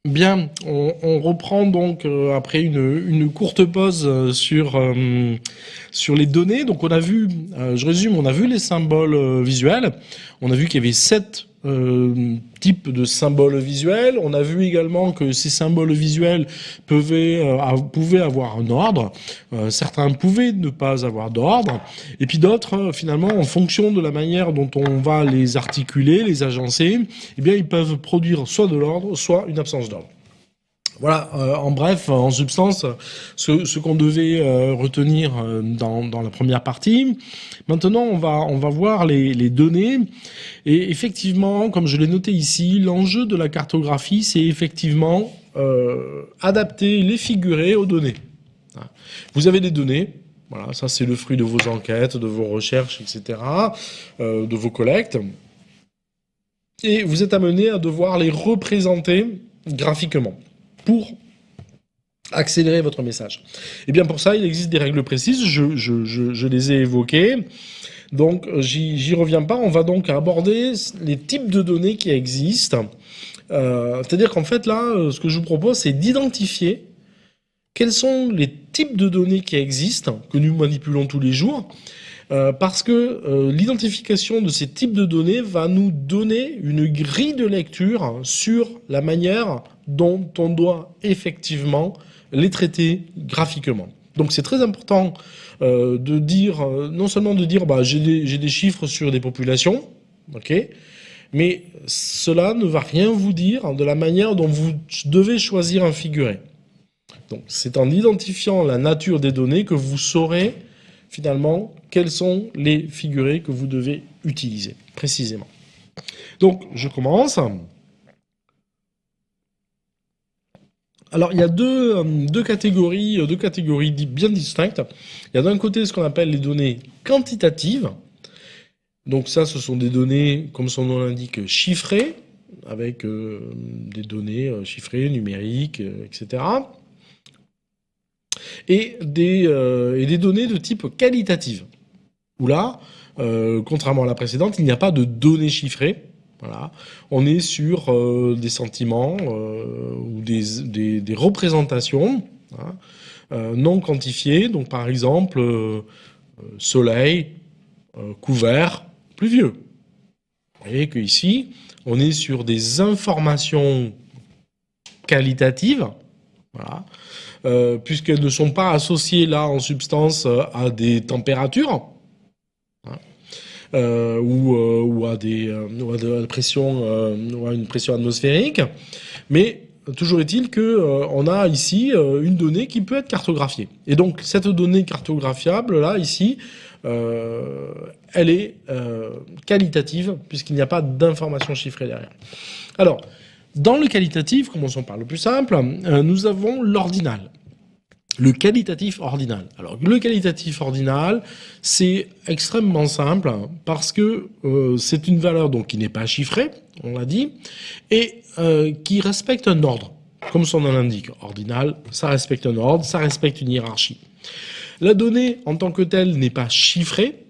Bien, on reprend donc après une courte pause sur les données. Donc on a vu, je résume, on a vu les symboles visuels. On a vu qu'il y avait 7 types de symboles visuels. On a vu également que ces symboles visuels pouvaient avoir un ordre. Certains pouvaient ne pas avoir d'ordre. Et puis d'autres, finalement, en fonction de la manière dont on va les articuler, les agencer, eh bien, ils peuvent produire soit de l'ordre, soit une absence d'ordre. Voilà, en bref, en substance, ce qu'on devait retenir dans la première partie. Maintenant, on va voir les données. Et effectivement, comme je l'ai noté ici, l'enjeu de la cartographie, c'est effectivement adapter les figurés aux données. Vous avez des données. Voilà, ça c'est le fruit de vos enquêtes, de vos recherches, etc., de vos collectes. Et vous êtes amené à devoir les représenter graphiquement pour accélérer votre message. Et bien pour ça, il existe des règles précises, je les ai évoquées, donc j'y reviens pas. On va donc aborder les types de données qui existent. C'est-à-dire qu'en fait là, ce que je vous propose, c'est d'identifier quels sont les types de données qui existent, que nous manipulons tous les jours, parce que l'identification de ces types de données va nous donner une grille de lecture sur la manière dont on doit effectivement les traiter graphiquement. Donc c'est très important de dire, non seulement de dire j'ai des chiffres sur des populations, ok, mais cela ne va rien vous dire de la manière dont vous devez choisir un figuré. Donc c'est en identifiant la nature des données que vous saurez finalement quels sont les figurés que vous devez utiliser précisément. Donc je commence. Alors il y a deux catégories bien distinctes. Il y a d'un côté ce qu'on appelle les données quantitatives. Donc ça, ce sont des données, comme son nom l'indique, chiffrées, avec des données chiffrées, numériques, etc. Et des données de type qualitative, où là, contrairement à la précédente, il n'y a pas de données chiffrées. Voilà. On est sur des sentiments ou des représentations non quantifiées. Donc par exemple, soleil, couvert, pluvieux. Vous voyez qu'ici, on est sur des informations qualitatives, voilà, puisqu'elles ne sont pas associées là en substance à des températures ou à une pression atmosphérique, mais toujours est-il que on a ici une donnée qui peut être cartographiée. Et donc cette donnée cartographiable là ici, elle est qualitative puisqu'il n'y a pas d'information chiffrée derrière. Alors dans le qualitatif, commençons par le plus simple, nous avons l'ordinal. Le qualitatif ordinal. Alors, le qualitatif ordinal, c'est extrêmement simple parce que c'est une valeur donc qui n'est pas chiffrée, on l'a dit, et qui respecte un ordre, comme son nom l'indique. Ordinal, ça respecte un ordre, ça respecte une hiérarchie. La donnée en tant que telle n'est pas chiffrée,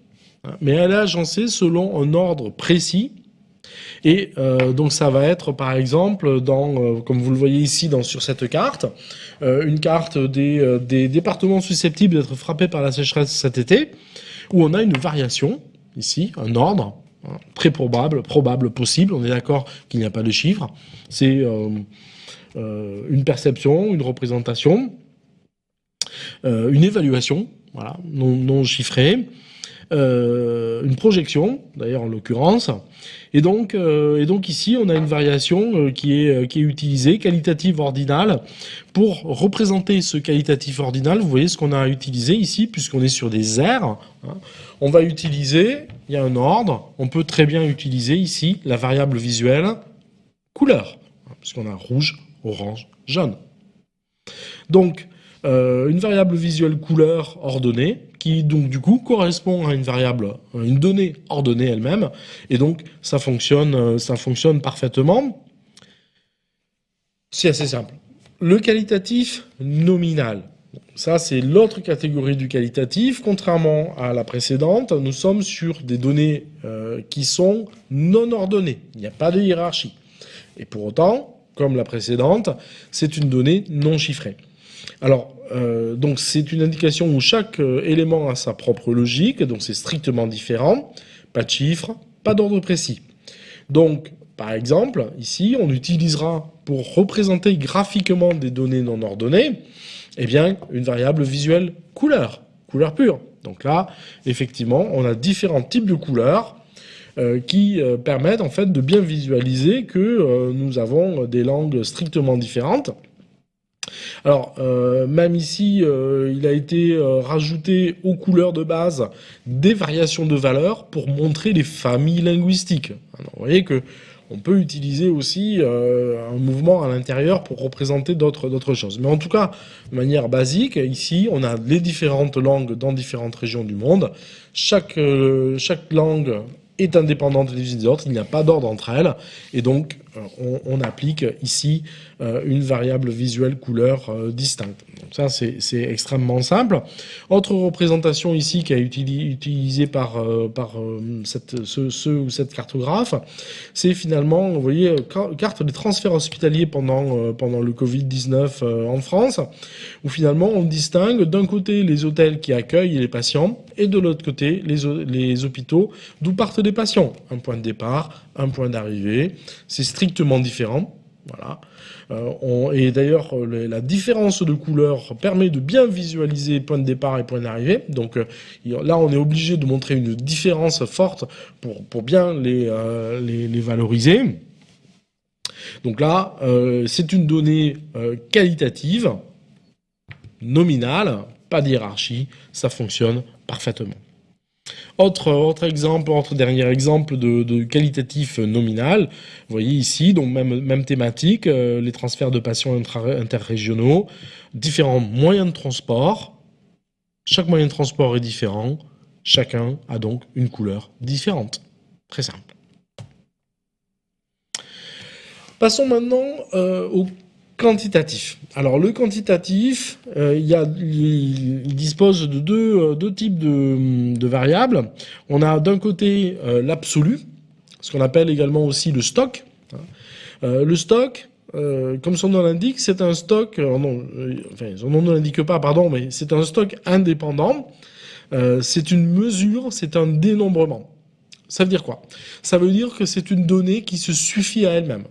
mais elle est agencée selon un ordre précis. Et donc ça va être par exemple comme vous le voyez ici sur cette carte, une carte des départements susceptibles d'être frappés par la sécheresse cet été, où on a une variation ici, un ordre très probable, possible. On est d'accord qu'il n'y a pas de chiffre. C'est une perception, une représentation, une évaluation, voilà, non chiffrée. Une projection, d'ailleurs en l'occurrence, et donc ici on a une variation qui est utilisée, qualitative ordinale, pour représenter ce qualitatif ordinal. Vous voyez ce qu'on a utilisé ici, puisqu'on est sur des aires, on va utiliser, il y a un ordre, on peut très bien utiliser ici la variable visuelle couleur, puisqu'on a rouge, orange, jaune. Donc une variable visuelle couleur ordonnée, qui donc du coup correspond à une donnée ordonnée elle-même, et donc ça fonctionne parfaitement. C'est assez simple. Le qualitatif nominal, ça c'est l'autre catégorie du qualitatif. Contrairement à la précédente, nous sommes sur des données qui sont non ordonnées. Il n'y a pas de hiérarchie. Et pour autant, comme la précédente, c'est une donnée non chiffrée. Alors, donc c'est une indication où chaque élément a sa propre logique, donc c'est strictement différent, pas de chiffres, pas d'ordre précis. Donc, par exemple, ici, on utilisera pour représenter graphiquement des données non ordonnées, eh bien, une variable visuelle couleur pure. Donc là, effectivement, on a différents types de couleurs qui permettent en fait de bien visualiser que nous avons des langues strictement différentes. Alors, même ici, il a été rajouté aux couleurs de base des variations de valeurs pour montrer les familles linguistiques. Alors, vous voyez que on peut utiliser aussi un mouvement à l'intérieur pour représenter d'autres choses. Mais en tout cas, de manière basique, ici, on a les différentes langues dans différentes régions du monde. Chaque langue est indépendante des autres, il n'y a pas d'ordre entre elles, et donc on applique ici une variable visuelle couleur distincte. Donc ça, c'est extrêmement simple. Autre représentation ici qui a été utilisée par ce ou cette cartographe, c'est finalement, vous voyez, carte des transferts hospitaliers pendant le Covid-19 en France, où finalement on distingue d'un côté les hôtels qui accueillent les patients, et de l'autre côté les hôpitaux d'où partent des patients. Un point de départ, un point d'arrivée, c'est strictement différent. Voilà. Et d'ailleurs, la différence de couleur permet de bien visualiser point de départ et point d'arrivée. Donc là, on est obligé de montrer une différence forte pour bien les valoriser. Donc là, c'est une donnée qualitative, nominale, pas de hiérarchie, ça fonctionne parfaitement. Autre dernier exemple de qualitatif nominal. Vous voyez ici, donc même thématique, les transferts de patients interrégionaux, différents moyens de transport. Chaque moyen de transport est différent. Chacun a donc une couleur différente. Très simple. Passons maintenant au quantitatif. Alors le quantitatif, il dispose de deux types de variables. On a d'un côté l'absolu, ce qu'on appelle également aussi le stock. Le stock, comme son nom l'indique, c'est un stock, son nom ne l'indique pas, pardon, mais c'est un stock indépendant. C'est une mesure, c'est un dénombrement. Ça veut dire quoi? Ça veut dire que c'est une donnée qui se suffit à elle-même.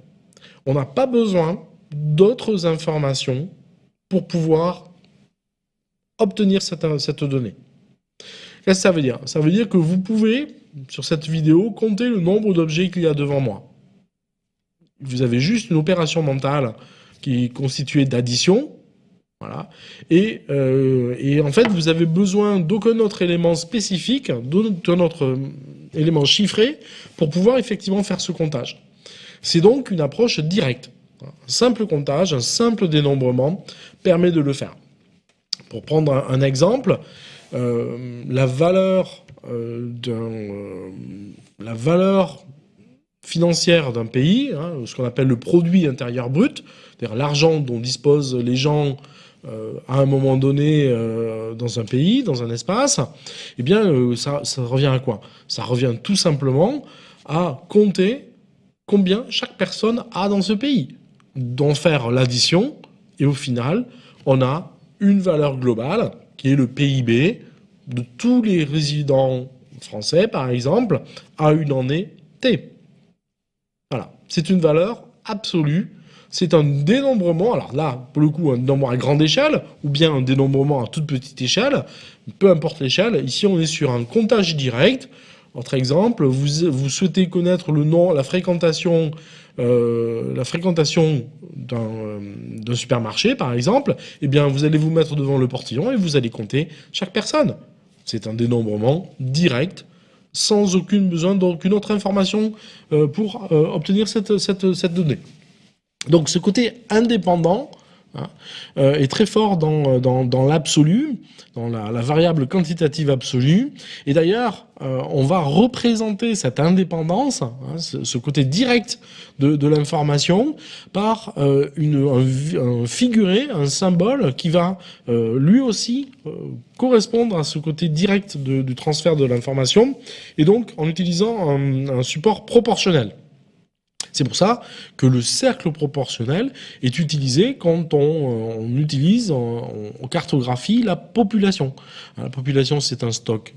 On n'a pas besoin d'autres informations pour pouvoir obtenir cette donnée. Qu'est-ce que ça veut dire? Ça veut dire que vous pouvez, sur cette vidéo, compter le nombre d'objets qu'il y a devant moi. Vous avez juste une opération mentale qui est constituée d'addition. Voilà. Et en fait, vous avez besoin d'aucun autre élément spécifique, d'un autre élément chiffré, pour pouvoir effectivement faire ce comptage. C'est donc une approche directe. Un simple comptage, un simple dénombrement permet de le faire. Pour prendre un exemple, la valeur financière d'un pays, ce qu'on appelle le produit intérieur brut, c'est-à-dire l'argent dont disposent les gens à un moment donné dans un pays, dans un espace, eh bien ça revient à quoi? Ça revient tout simplement à compter combien chaque personne a dans ce pays, d'en faire l'addition, et au final, on a une valeur globale, qui est le PIB de tous les résidents français, par exemple, à une année T. Voilà, c'est une valeur absolue, c'est un dénombrement, alors là, pour le coup, un dénombrement à grande échelle, ou bien un dénombrement à toute petite échelle, peu importe l'échelle, ici on est sur un comptage direct. Autre exemple, vous souhaitez connaître le nom, la fréquentation d'un supermarché, par exemple, eh bien, vous allez vous mettre devant le portillon et vous allez compter chaque personne. C'est un dénombrement direct, sans aucune besoin d'aucune autre information pour obtenir cette donnée. Donc, ce côté indépendant est très fort dans l'absolu, dans la variable quantitative absolue. Et d'ailleurs, on va représenter cette indépendance, ce côté direct de l'information, par un figuré, un symbole qui va lui aussi correspondre à ce côté direct du transfert de l'information, et donc en utilisant un support proportionnel. C'est pour ça que le cercle proportionnel est utilisé quand on cartographie la population. La population, c'est un stock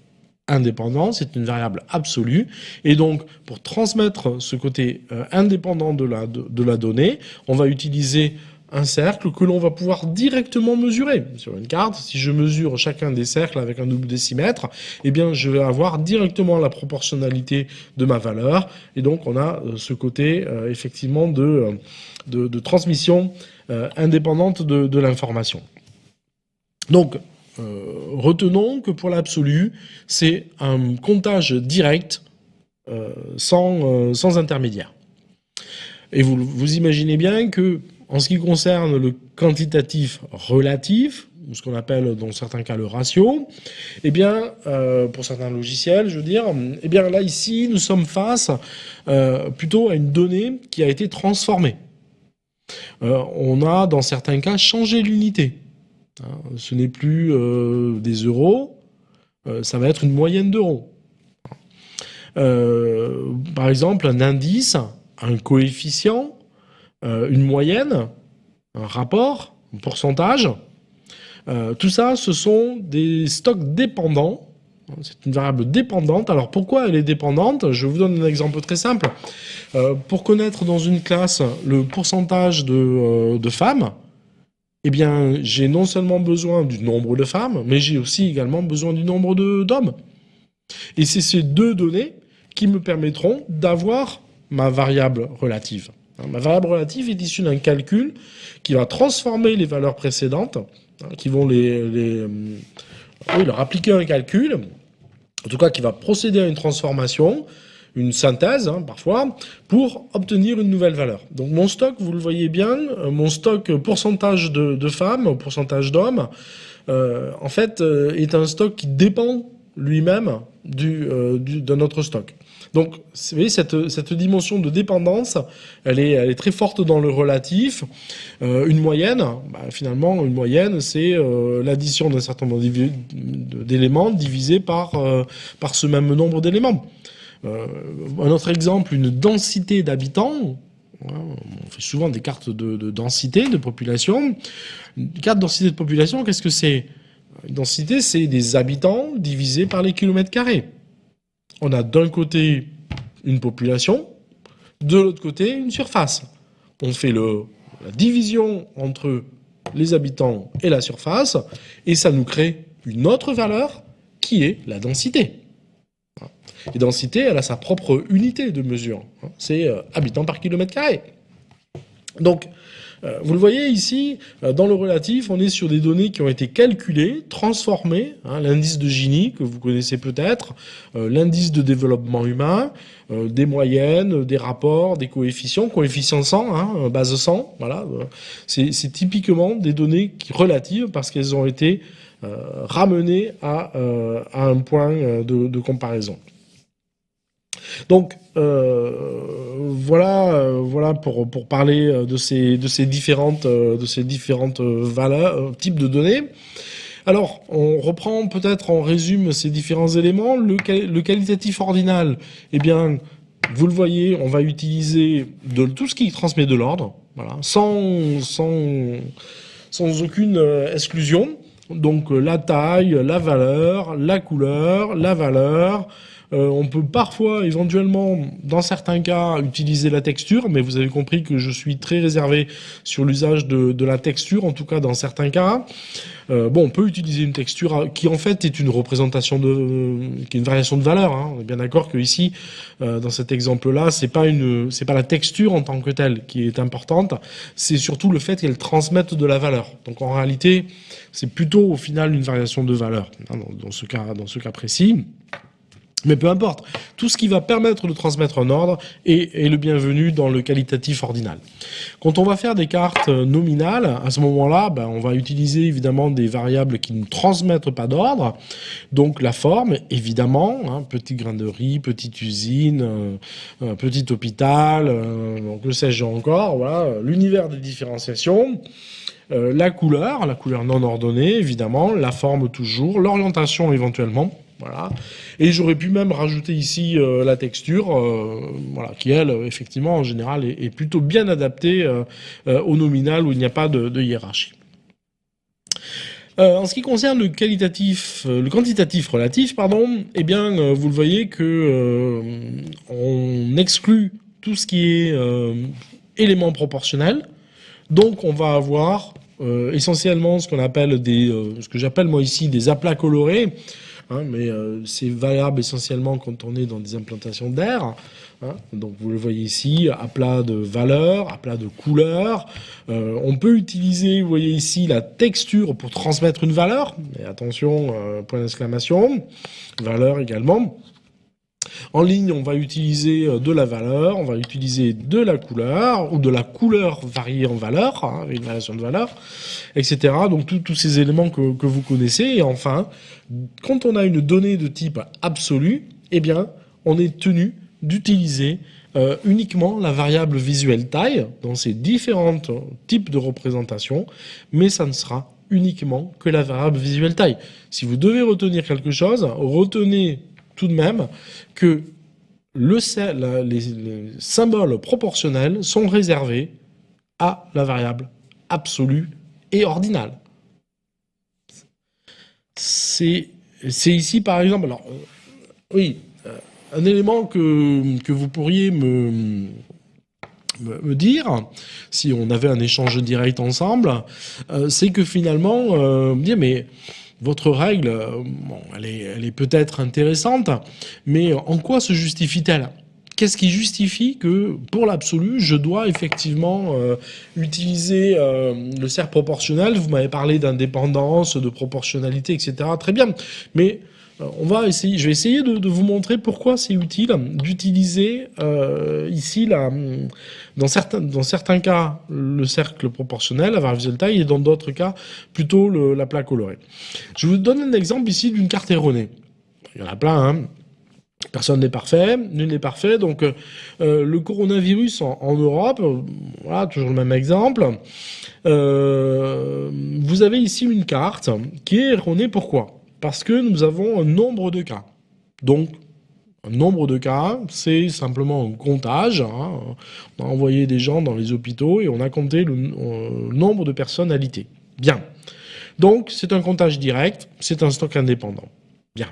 indépendant, c'est une variable absolue, et donc pour transmettre ce côté indépendant de la donnée, on va utiliser un cercle que l'on va pouvoir directement mesurer. Sur une carte, si je mesure chacun des cercles avec un double décimètre, eh bien je vais avoir directement la proportionnalité de ma valeur, et donc on a ce côté effectivement de transmission indépendante de l'information. Donc, retenons que pour l'absolu, c'est un comptage direct sans intermédiaire. Et vous imaginez bien que, en ce qui concerne le quantitatif relatif, ou ce qu'on appelle dans certains cas le ratio, eh bien, pour certains logiciels, je veux dire, eh bien là ici, nous sommes face plutôt à une donnée qui a été transformée. On a, dans certains cas, changé l'unité. Ce n'est plus des euros, ça va être une moyenne d'euros. Par exemple, un indice, un coefficient, une moyenne, un rapport, un pourcentage, tout ça, ce sont des stocks dépendants. C'est une variable dépendante. Alors pourquoi elle est dépendante? Je vous donne un exemple très simple. Pour connaître dans une classe le pourcentage de femmes, eh bien, j'ai non seulement besoin du nombre de femmes, mais j'ai aussi également besoin du nombre d'hommes. Et c'est ces deux données qui me permettront d'avoir ma variable relative. Ma variable relative est issue d'un calcul qui va transformer les valeurs précédentes, qui vont leur appliquer un calcul, en tout cas qui va procéder à une transformation, une synthèse parfois, pour obtenir une nouvelle valeur. Donc mon stock, vous le voyez bien, mon stock pourcentage de femmes, pourcentage d'hommes, en fait, est un stock qui dépend lui-même d'un autre stock. Donc, vous voyez, cette dimension de dépendance, elle est très forte dans le relatif. Une moyenne, finalement, une moyenne, c'est l'addition d'un certain nombre d'éléments divisé par ce même nombre d'éléments. Un autre exemple, une densité d'habitants. On fait souvent des cartes de densité de population. Une carte de densité de population, qu'est-ce que c'est? Une densité, c'est des habitants divisés par les kilomètres carrés. On a d'un côté une population, de l'autre côté une surface. On fait la division entre les habitants et la surface, et ça nous crée une autre valeur qui est la densité. Et densité, elle a sa propre unité de mesure. C'est habitants par kilomètre carré. Donc, vous le voyez ici, dans le relatif, on est sur des données qui ont été calculées, transformées, l'indice de Gini, que vous connaissez peut-être, l'indice de développement humain, des moyennes, des rapports, des coefficients 100, base 100, voilà. C'est typiquement des données relatives parce qu'elles ont été ramenées à un point de comparaison. Donc voilà pour parler de ces différentes valeurs, types de données. Alors on reprend peut-être, on résume ces différents éléments. Le qualitatif ordinal, eh bien vous le voyez, on va utiliser de tout ce qui transmet de l'ordre, voilà, sans aucune exclusion. Donc la taille, la valeur, la couleur, la valeur. On peut parfois, éventuellement, dans certains cas, utiliser la texture, mais vous avez compris que je suis très réservé sur l'usage de la texture, en tout cas dans certains cas. On peut utiliser une texture qui en fait est une représentation qui est une variation de valeur. On est bien d'accord que ici, dans cet exemple-là, c'est pas la texture en tant que telle qui est importante, c'est surtout le fait qu'elle transmette de la valeur. Donc en réalité, c'est plutôt au final une variation de valeur dans ce cas précis. Mais peu importe, tout ce qui va permettre de transmettre un ordre est le bienvenu dans le qualitatif ordinal. Quand on va faire des cartes nominales, à ce moment-là, on va utiliser évidemment des variables qui ne transmettent pas d'ordre. Donc la forme, évidemment, petit grain de riz, petite usine, petit hôpital, donc le sais-je encore, voilà, l'univers des différenciations. La couleur non ordonnée, évidemment, la forme toujours, l'orientation éventuellement. Voilà. Et j'aurais pu même rajouter ici la texture, voilà, qui elle, effectivement, en général, est plutôt bien adaptée au nominal où il n'y a pas de hiérarchie. En ce qui concerne le quantitatif relatif, pardon, eh bien, vous le voyez que on exclut tout ce qui est élément proportionnel. Donc, on va avoir essentiellement ce qu'on appelle ce que j'appelle moi ici des aplats colorés. Hein, mais c'est valable essentiellement quand on est dans des implantations d'air. Hein, donc vous le voyez ici, aplat de valeur, aplat de couleur. On peut utiliser, vous voyez ici, la texture pour transmettre une valeur. Et attention, point d'exclamation. Valeur également. En ligne, on va utiliser de la valeur, on va utiliser de la couleur, ou de la couleur variée en valeur, hein, avec une variation de valeur, etc. Donc tous ces éléments que vous connaissez. Et enfin, quand on a une donnée de type absolu, eh bien, on est tenu d'utiliser uniquement la variable visuelle taille dans ces différents types de représentations, mais ça ne sera uniquement que la variable visuelle taille. Si vous devez retenir quelque chose, retenez tout de même que les symboles proportionnels sont réservés à la variable absolue et ordinale. C'est ici, par exemple, alors, oui, un élément que vous pourriez me dire, si on avait un échange direct ensemble, c'est que finalement, dire, mais votre règle, bon, elle est peut-être intéressante, mais en quoi se justifie-t-elle ? Qu'est-ce qui justifie que, pour l'absolu, je dois effectivement utiliser le cercle proportionnel ? Vous m'avez parlé d'indépendance, de proportionnalité, etc. Très bien, mais je vais essayer de vous montrer pourquoi c'est utile d'utiliser ici dans certains cas le cercle proportionnel, la variable visuelle taille, et dans d'autres cas plutôt l'aplat coloré. Je vous donne un exemple ici d'une carte erronée. Il y en a plein, hein. Personne n'est parfait, nul n'est parfait. Donc le coronavirus en Europe, voilà, toujours le même exemple. Vous avez ici une carte qui est erronée. Pourquoi ? Parce que nous avons un nombre de cas. Donc, un nombre de cas, c'est simplement un comptage. Hein. On a envoyé des gens dans les hôpitaux et on a compté le nombre de personnes alitées. Bien. Donc, c'est un comptage direct, c'est un stock indépendant. Bien.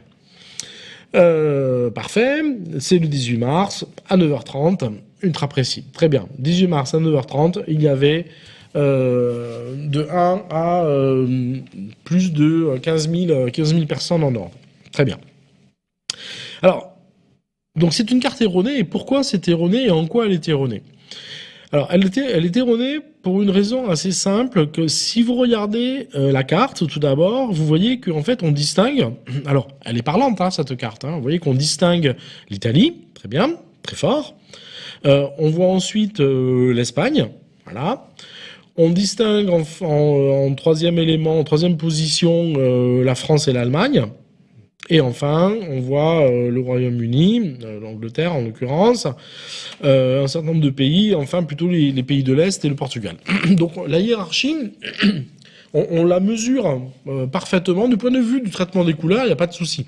Parfait. C'est le 18 mars à 9h30, ultra précis. Très bien. 18 mars à 9h30, il y avait de 1 à plus de 15 000 personnes en Europe. Très bien. Alors, donc c'est une carte erronée. Et pourquoi c'est erroné et en quoi elle est erronée ? Alors, elle est erronée pour une raison assez simple, que si vous regardez la carte, tout d'abord, vous voyez qu'en fait, on distingue... Alors, elle est parlante, hein, cette carte. Hein, vous voyez qu'on distingue l'Italie, très bien, très fort. On voit ensuite l'Espagne, voilà. On distingue en troisième élément, en troisième position, la France et l'Allemagne. Et enfin, on voit le Royaume-Uni, l'Angleterre en l'occurrence, un certain nombre de pays, enfin plutôt les pays de l'Est et le Portugal. Donc la hiérarchie, on la mesure parfaitement du point de vue du traitement des couleurs, il n'y a pas de souci.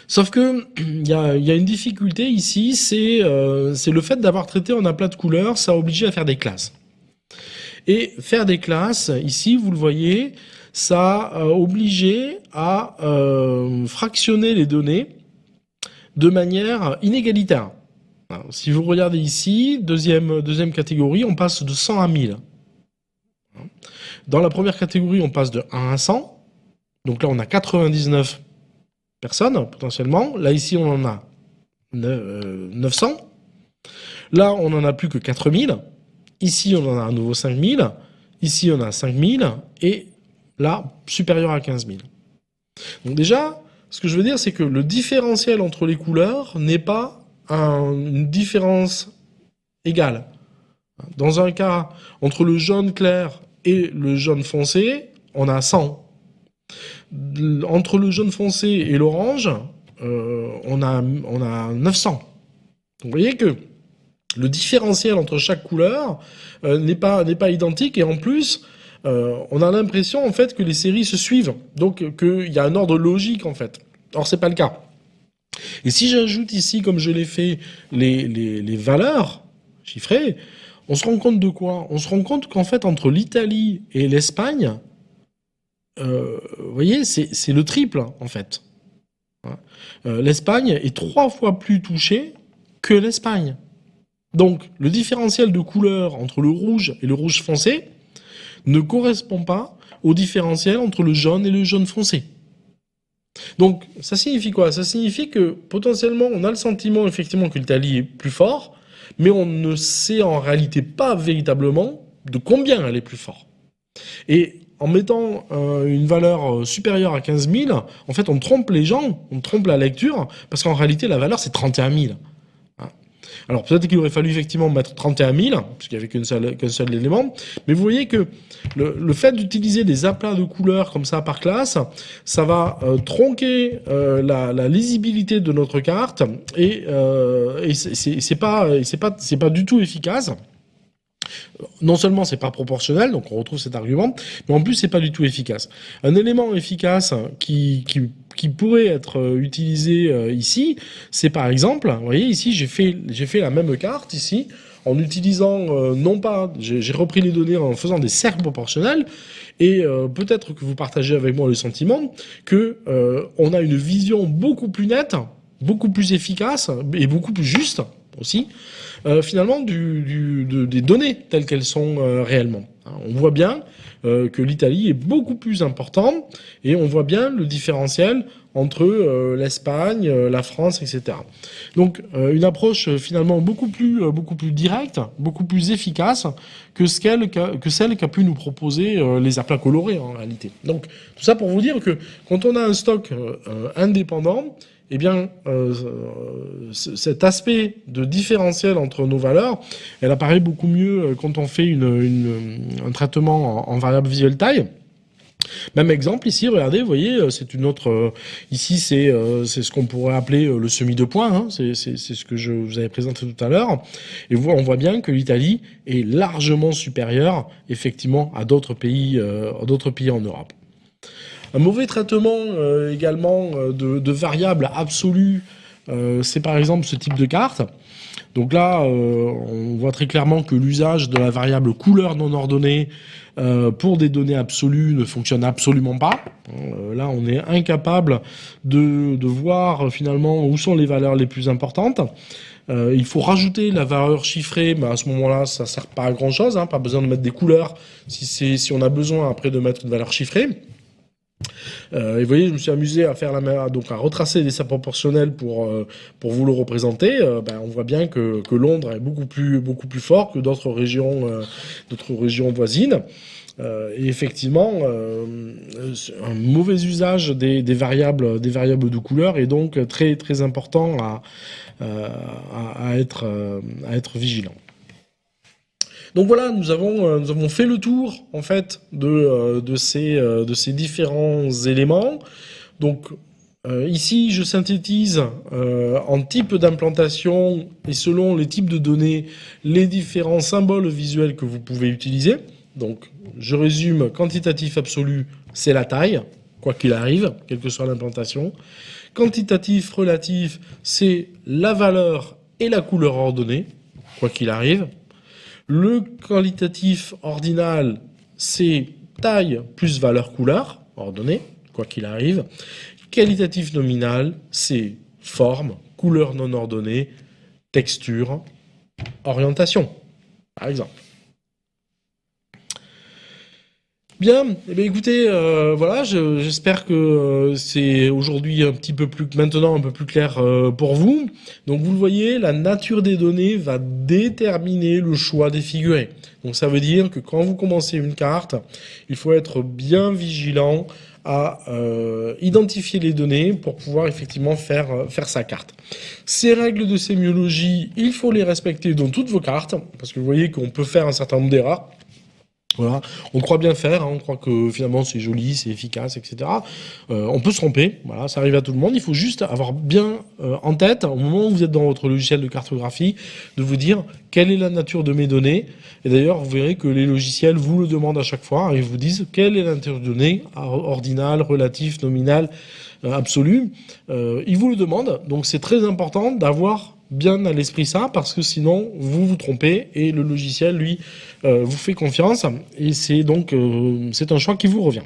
Sauf que il y a une difficulté ici, c'est le fait d'avoir traité en aplat de couleurs, ça a obligé à faire des classes. Et faire des classes, ici, vous le voyez, ça a obligé à fractionner les données de manière inégalitaire. Alors, si vous regardez ici, deuxième catégorie, on passe de 100 à 1000. Dans la première catégorie, on passe de 1 à 100. Donc là, on a 99 personnes, potentiellement. Là, ici, on en a 900. Là, on n'en a plus que 4000. Ici, on en a à nouveau 5000. Ici, on a 5000. Et là, supérieur à 15 000. Donc déjà, ce que je veux dire, c'est que le différentiel entre les couleurs n'est pas une différence égale. Dans un cas, entre le jaune clair et le jaune foncé, on a 100. Entre le jaune foncé et l'orange, on a 900. Donc vous voyez que le différentiel entre chaque couleur n'est pas identique, et en plus, on a l'impression en fait que les séries se suivent, donc qu'il y a un ordre logique en fait. Or, c'est pas le cas. Et si j'ajoute ici, comme je l'ai fait, les valeurs chiffrées, on se rend compte de quoi? On se rend compte qu'en fait, entre l'Italie et l'Espagne, vous voyez, c'est le triple, en fait. L'Espagne est 3 fois plus touchée que l'Espagne. Donc, le différentiel de couleur entre le rouge et le rouge foncé ne correspond pas au différentiel entre le jaune et le jaune foncé. Donc, ça signifie quoi? Ça signifie que potentiellement, on a le sentiment effectivement que l'Italie est plus fort, mais on ne sait en réalité pas véritablement de combien elle est plus forte. Et en mettant une valeur supérieure à 15 000, en fait, on trompe les gens, on trompe la lecture, parce qu'en réalité, la valeur, c'est 31 000. Alors peut-être qu'il aurait fallu effectivement mettre 31 000, puisqu'il n'y avait qu'un seul élément, mais vous voyez que le fait d'utiliser des aplats de couleurs comme ça par classe, ça va tronquer la lisibilité de notre carte, et c'est pas du tout efficace. Non seulement c'est pas proportionnel, donc on retrouve cet argument, mais en plus c'est pas du tout efficace. Un élément efficace qui pourrait être utilisé ici, c'est par exemple, vous voyez ici j'ai fait la même carte ici en utilisant non pas, j'ai repris les données en faisant des cercles proportionnels, et peut-être que vous partagez avec moi le sentiment que on a une vision beaucoup plus nette, beaucoup plus efficace et beaucoup plus juste aussi. Finalement des données telles qu'elles sont réellement. On voit bien que l'Italie est beaucoup plus importante et on voit bien le différentiel entre l'Espagne, la France, etc. Donc une approche finalement beaucoup plus directe, beaucoup plus efficace que celle qu'a pu nous proposer les aplats colorés en réalité. Donc tout ça pour vous dire que quand on a un stock indépendant, eh bien, cet aspect de différentiel entre nos valeurs, elle apparaît beaucoup mieux quand on fait un traitement en variable visuelle taille. Même exemple ici, regardez, vous voyez, c'est une autre. Ici, c'est ce qu'on pourrait appeler le semi de points. Hein, c'est ce que je vous avais présenté tout à l'heure. Et on voit bien que l'Italie est largement supérieure, effectivement, à d'autres pays en Europe. Un mauvais traitement également de variables absolues, c'est par exemple ce type de carte. Donc là, on voit très clairement que l'usage de la variable couleur non ordonnée pour des données absolues ne fonctionne absolument pas. Là, on est incapable de voir finalement où sont les valeurs les plus importantes. Il faut rajouter la valeur chiffrée, mais à ce moment-là, ça sert pas à grand-chose. Pas besoin de mettre des couleurs si on a besoin après de mettre une valeur chiffrée. Et vous voyez, je me suis amusé à faire à retracer des cercles proportionnels pour vous le représenter. On voit bien que Londres est beaucoup plus fort que d'autres régions voisines. Et effectivement, un mauvais usage des variables de couleur est donc très très important à être vigilant. Donc voilà, nous avons fait le tour en fait de ces différents éléments. Donc ici, je synthétise en type d'implantation et selon les types de données, les différents symboles visuels que vous pouvez utiliser. Donc je résume, quantitatif absolu, c'est la taille, quoi qu'il arrive, quelle que soit l'implantation. Quantitatif relatif, c'est la valeur et la couleur ordonnée, quoi qu'il arrive. Le qualitatif ordinal, c'est taille plus valeur couleur, ordonnée, quoi qu'il arrive. Qualitatif nominal, c'est forme, couleur non ordonnée, texture, orientation, par exemple. Bien, eh bien écoutez, voilà, j'espère que c'est aujourd'hui un peu plus clair pour vous. Donc vous le voyez, la nature des données va déterminer le choix des figurés. Donc ça veut dire que quand vous commencez une carte, il faut être bien vigilant à identifier les données pour pouvoir effectivement faire sa carte. Ces règles de sémiologie, il faut les respecter dans toutes vos cartes, parce que vous voyez qu'on peut faire un certain nombre d'erreurs. Voilà, on croit bien faire, hein, on croit que finalement c'est joli, c'est efficace, etc. On peut se tromper, voilà, ça arrive à tout le monde. Il faut juste avoir bien en tête, au moment où vous êtes dans votre logiciel de cartographie, de vous dire quelle est la nature de mes données. Et d'ailleurs, vous verrez que les logiciels vous le demandent à chaque fois, hein, ils vous disent quelle est la nature de données, ordinale, relatif, nominal, absolu. Ils vous le demandent, donc c'est très important d'avoir bien à l'esprit ça, parce que sinon vous vous trompez et le logiciel lui vous fait confiance, et c'est donc c'est un choix qui vous revient.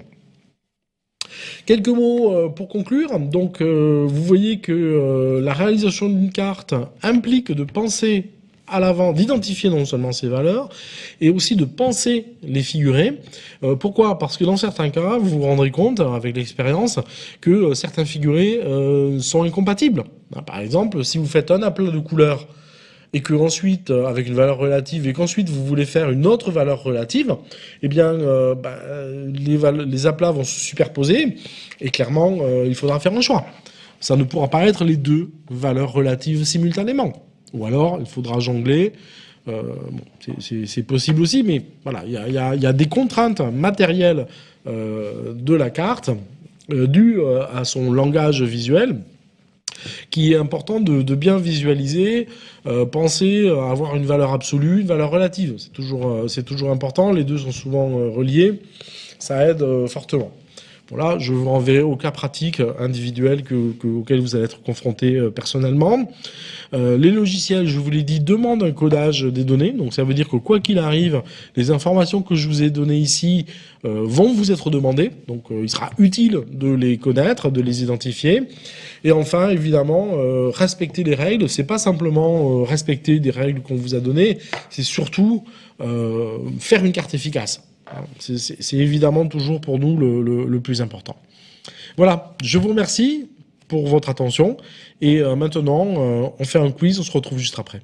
Quelques mots pour conclure. Donc vous voyez que la réalisation d'une carte implique de penser à l'avant, d'identifier non seulement ces valeurs, et aussi de penser les figurer. Pourquoi ? Parce que dans certains cas, vous vous rendrez compte, avec l'expérience, que certains figurés sont incompatibles. Par exemple, si vous faites un aplat de couleurs, et que ensuite, avec une valeur relative, et qu'ensuite vous voulez faire une autre valeur relative, eh bien, les aplats vont se superposer, et clairement, il faudra faire un choix. Ça ne pourra pas être les deux valeurs relatives simultanément. Ou alors, il faudra jongler. C'est possible aussi, mais voilà, il y a des contraintes matérielles de la carte dues à son langage visuel, qui est important de bien visualiser, penser à avoir une valeur absolue, une valeur relative. C'est toujours important, les deux sont souvent reliés, ça aide fortement. Bon là, je vous renverrai au cas pratique individuel auquel vous allez être confronté personnellement. Les logiciels, je vous l'ai dit, demandent un codage des données. Donc ça veut dire que quoi qu'il arrive, les informations que je vous ai données ici vont vous être demandées. Donc il sera utile de les connaître, de les identifier. Et enfin, évidemment, respecter les règles. C'est pas simplement respecter des règles qu'on vous a données, c'est surtout faire une carte efficace. C'est évidemment toujours pour nous le plus important. Voilà, je vous remercie pour votre attention. Et maintenant, on fait un quiz, on se retrouve juste après.